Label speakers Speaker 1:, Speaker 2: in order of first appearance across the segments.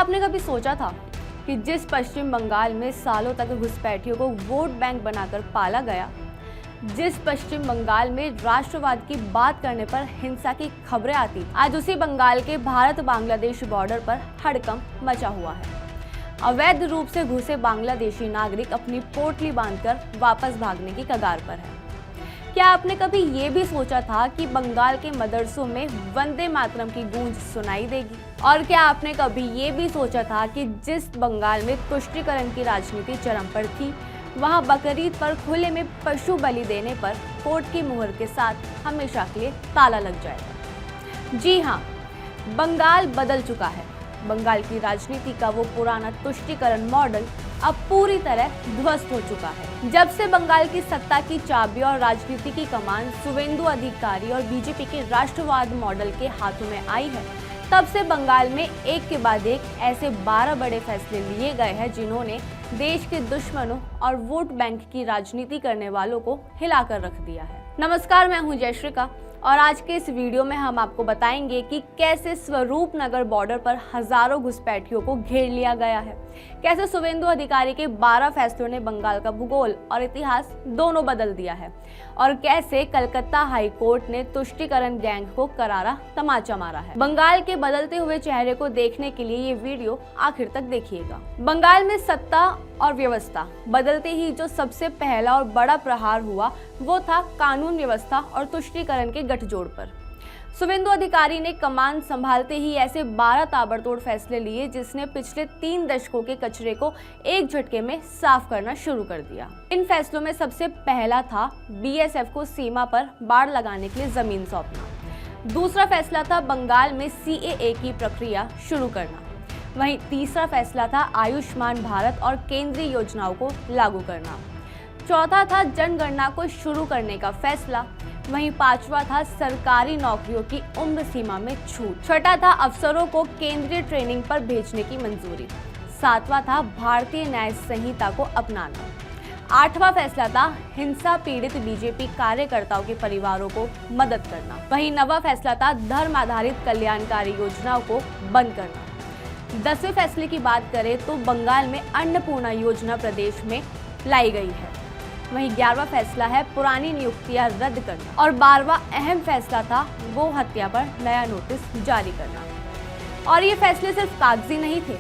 Speaker 1: आपने कभी सोचा था कि जिस पश्चिम बंगाल में सालों तक घुसपैठियों को वोट बैंक बनाकर पाला गया, जिस पश्चिम बंगाल में राष्ट्रवाद की बात करने पर हिंसा की खबरें आती, आज उसी बंगाल के भारत बांग्लादेश बॉर्डर पर हड़कंप मचा हुआ है। अवैध रूप से घुसे बांग्लादेशी नागरिक अपनी पोटली बांधकर वापस भागने की कगार पर है। क्या आपने कभी ये भी सोचा था कि बंगाल के मदरसों में वंदे मातरम की गूंज सुनाई देगी? और क्या आपने कभी ये भी सोचा था कि जिस बंगाल में तुष्टीकरण की राजनीति चरम पर थी, वहां बकरीद पर खुले में पशु बलि देने पर कोर्ट की मुहर के साथ हमेशा के लिए ताला लग जाएगा? जी हाँ, बंगाल बदल चुका है। बंगाल की राजनीति का वो पुराना तुष्टीकरण मॉडल अब पूरी तरह ध्वस्त हो चुका है। जब से बंगाल की सत्ता की चाबी और राजनीति की कमान शुवेंदु अधिकारी और बीजेपी के राष्ट्रवाद मॉडल के हाथों में आई है, तब से बंगाल में एक के बाद एक ऐसे 12 बड़े फैसले लिए गए हैं जिन्होंने देश के दुश्मनों और वोट बैंक की राजनीति करने वालों को हिलाकर रख दिया है। नमस्कार, मैं हूं जयश्रिका और आज के इस वीडियो में हम आपको बताएंगे कि कैसे स्वरूप नगर बॉर्डर पर हजारों घुसपैठियों को घेर लिया गया है, कैसे शुवेंदु अधिकारी के 12 फैसलों ने बंगाल का भूगोल और इतिहास दोनों बदल दिया है, और कैसे कलकत्ता हाई कोर्ट ने तुष्टीकरण गैंग को करारा तमाचा मारा है। बंगाल के बदलते हुए चेहरे को देखने के लिए ये वीडियो आखिर तक देखिएगा। बंगाल में सत्ता और व्यवस्था बदलते ही जो सबसे पहला और बड़ा प्रहार हुआ वो था कानून व्यवस्था और तुष्टीकरण के गठजोड़ पर। शुवेंदु अधिकारी ने कमान संभालते ही ऐसे 12 ताबड़तोड़ फैसले लिए जिसने पिछले 3 दशकों के कचरे को एक झटके में साफ करना शुरू कर दिया। इन फैसलों में सबसे पहला था बीएसएफ को सीमा पर बाड़ लगाने के लिए जमीन सौंपना। दूसरा फैसला था बंगाल में सीएए की प्रक्रिया शुरू करना। वहीं तीसरा फैसला था आयुष्मान भारत और केंद्रीय योजनाओं को लागू करना। चौथा था जनगणना को शुरू करने का फैसला। वहीं पांचवा था सरकारी नौकरियों की उम्र सीमा में छूट। छठा था अफसरों को केंद्रीय ट्रेनिंग पर भेजने की मंजूरी। सातवां था भारतीय न्याय संहिता को अपनाना। आठवां फैसला था हिंसा पीड़ित बीजेपी कार्यकर्ताओं के परिवारों को मदद करना। वहीं नवां फैसला था धर्म आधारित कल्याणकारी योजनाओं को बंद करना। 10वें फैसले की बात करें तो बंगाल में अन्नपूर्णा योजना प्रदेश में लाई गई है। वहीं 11वां फैसला है पुरानी नियुक्तियां रद्द करना और 12वां अहम फैसला था गो हत्या पर नया नोटिस जारी करना। और ये फैसले सिर्फ कागजी नहीं थे,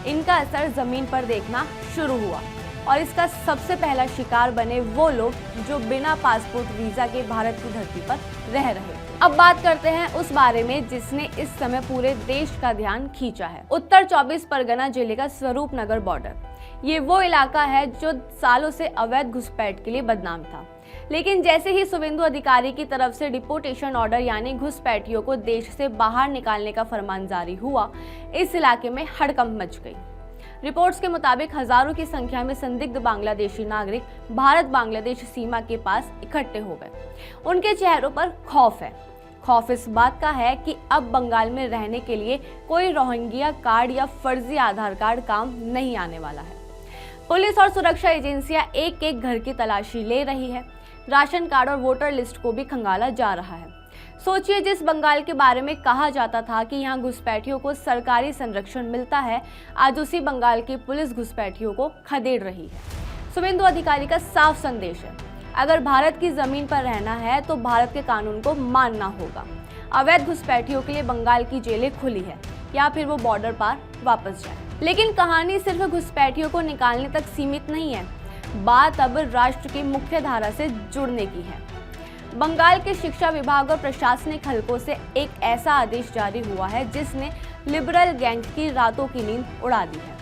Speaker 1: इनका असर जमीन पर देखना शुरू हुआ और इसका सबसे पहला शिकार बने वो लोग जो बिना पासपोर्ट वीजा के भारत की धरती पर रह रहे थे। अब बात करते हैं उस बारे में जिसने इस समय पूरे देश का ध्यान खींचा है। उत्तर 24 परगना जिले का स्वरूप नगर बॉर्डर। ये वो इलाका है जो सालों से अवैध घुसपैठ के लिए बदनाम था, लेकिन जैसे ही शुवेंदु अधिकारी की तरफ से डिपोटेशन ऑर्डर यानी घुसपैठियों को देश से बाहर निकालने का फरमान जारी हुआ, इस इलाके में हड़कंप मच गई। रिपोर्ट्स के मुताबिक हजारों की संख्या में संदिग्ध बांग्लादेशी नागरिक भारत बांग्लादेश सीमा के पास इकट्ठे हो गए। उनके चेहरों पर खौफ है। खौफ इस बात का है कि अब बंगाल में रहने के लिए कोई रोहिंग्या कार्ड या फर्जी आधार कार्ड काम नहीं आने वाला है। पुलिस और सुरक्षा एजेंसियां एक एक घर की तलाशी ले रही है। राशन कार्ड और वोटर लिस्ट को भी खंगाला जा रहा है। सोचिए, जिस बंगाल के बारे में कहा जाता था कि यहाँ घुसपैठियों को सरकारी संरक्षण मिलता है, आज उसी बंगाल की पुलिस घुसपैठियों को खदेड़ रही है। शुवेंदु अधिकारी का साफ संदेश है, अगर भारत की जमीन पर रहना है तो भारत के कानून को मानना होगा। अवैध घुसपैठियों के लिए बंगाल की जेलें खुली है, या फिर वो बॉर्डर पार वापस जाए। लेकिन कहानी सिर्फ घुसपैठियों को निकालने तक सीमित नहीं है, बात अब राष्ट्र की मुख्य धारा से जुड़ने की है। बंगाल के शिक्षा विभाग और प्रशासनिक हलकों से एक ऐसा आदेश जारी हुआ है जिसने लिबरल गैंग की रातों की नींद उड़ा दी है।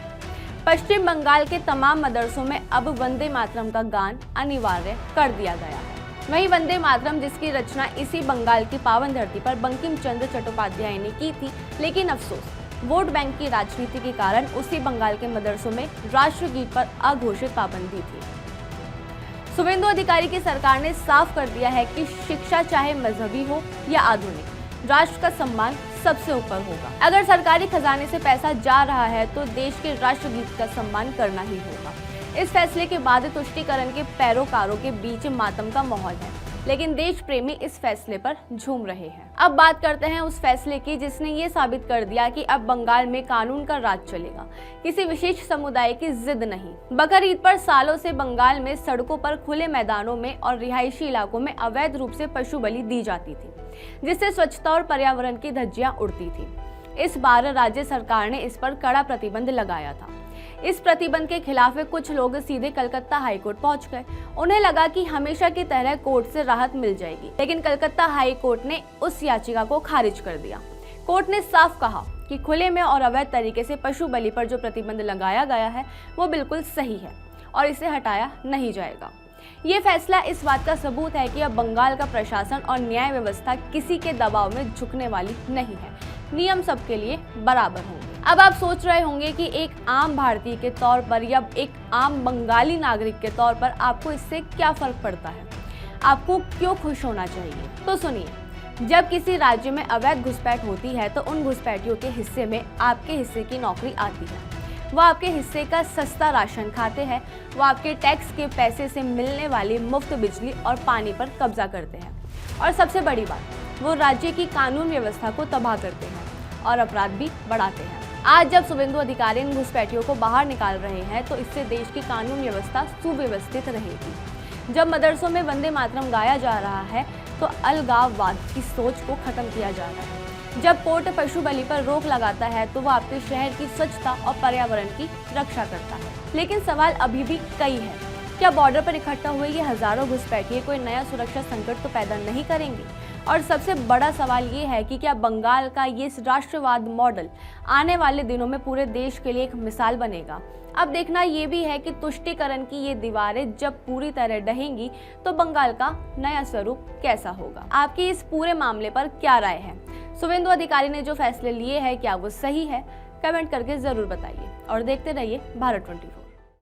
Speaker 1: पश्चिम बंगाल के तमाम मदरसों में अब वंदे मातरम का गान अनिवार्य कर दिया गया है। वहीं वंदे मातरम, जिसकी रचना इसी बंगाल की पावन धरती पर बंकिम चंद्र चट्टोपाध्याय ने की थी, लेकिन अफसोस वोट बैंक की राजनीति के कारण उसी बंगाल के मदरसों में राष्ट्रगीत पर अघोषित पाबंदी थी। शुवेंदु अधिकारी की सरकार ने साफ कर दिया है कि शिक्षा चाहे मजहबी हो या आधुनिक, राष्ट्र का सम्मान सबसे ऊपर होगा। अगर सरकारी खजाने से पैसा जा रहा है तो देश के राष्ट्रगीत का सम्मान करना ही होगा। इस फैसले के बाद तुष्टीकरण के पैरोकारों के बीच मातम का माहौल है। लेकिन देश प्रेमी इस फैसले पर झूम रहे हैं। अब बात करते हैं उस फैसले की जिसने ये साबित कर दिया कि अब बंगाल में कानून का राज चलेगा, किसी विशेष समुदाय की जिद नहीं। बकर ईद पर सालों से बंगाल में सड़कों पर, खुले मैदानों में और रिहायशी इलाकों में अवैध रूप से पशु बलि दी जाती थी, जिससे स्वच्छता और पर्यावरण की धज्जियां उड़ती थी। इस बार राज्य सरकार ने इस पर कड़ा प्रतिबंध लगाया था। इस प्रतिबंध के खिलाफ कुछ लोग सीधे कलकत्ता हाईकोर्ट पहुंच गए। उन्हें लगा कि हमेशा की तरह कोर्ट से राहत मिल जाएगी, लेकिन कलकत्ता हाई कोर्ट ने उस याचिका को खारिज कर दिया। कोर्ट ने साफ कहा कि खुले में और अवैध तरीके से पशु बलि पर जो प्रतिबंध लगाया गया है वो बिल्कुल सही है और इसे हटाया नहीं जाएगा। ये फैसला इस बात का सबूत है कि अब बंगाल का प्रशासन और न्याय व्यवस्था किसी के दबाव में झुकने वाली नहीं है। नियम सबके लिए बराबर होंगे। अब आप सोच रहे होंगे कि एक आम भारतीय के तौर पर या एक आम बंगाली नागरिक के तौर पर आपको इससे क्या फर्क पड़ता है, आपको क्यों खुश होना चाहिए। तो सुनिए, जब किसी राज्य में अवैध घुसपैठ होती है तो उन घुसपैठियों के हिस्से में आपके हिस्से की नौकरी आती है। वो आपके हिस्से का सस्ता राशन खाते हैं, वो आपके टैक्स के पैसे से मिलने वाली मुफ्त बिजली और पानी पर कब्जा करते हैं, और सबसे बड़ी बात, वो राज्य की कानून व्यवस्था को तबाह करते हैं और अपराध भी बढ़ाते हैं। आज जब शुभेंदु अधिकारी इन घुसपैठियों को बाहर निकाल रहे हैं तो इससे देश की कानून व्यवस्था सुव्यवस्थित रहेगी। जब मदरसों में वंदे मातरम गाया जा रहा है तो अलगाववाद की सोच को खत्म किया जा रहा है। जब कोर्ट पशु बलि पर रोक लगाता है तो वो आपके शहर की स्वच्छता और पर्यावरण की रक्षा करता है। लेकिन सवाल अभी भी कई है। क्या बॉर्डर पर इकट्ठा हुए ये हजारों घुसपैठिए कोई नया सुरक्षा संकट तो पैदा नहीं करेंगे? और सबसे बड़ा सवाल ये है कि क्या बंगाल का ये राष्ट्रवाद मॉडल आने वाले दिनों में पूरे देश के लिए एक मिसाल बनेगा? अब देखना ये भी है कि तुष्टीकरण की ये दीवारें जब पूरी तरह ढहेंगी तो बंगाल का नया स्वरूप कैसा होगा। आपकी इस पूरे मामले पर क्या राय है? शुभेंदु अधिकारी ने जो फैसले लिए हैं क्या वो सही है? कमेंट करके जरूर बताइए और देखते रहिए भारत 24।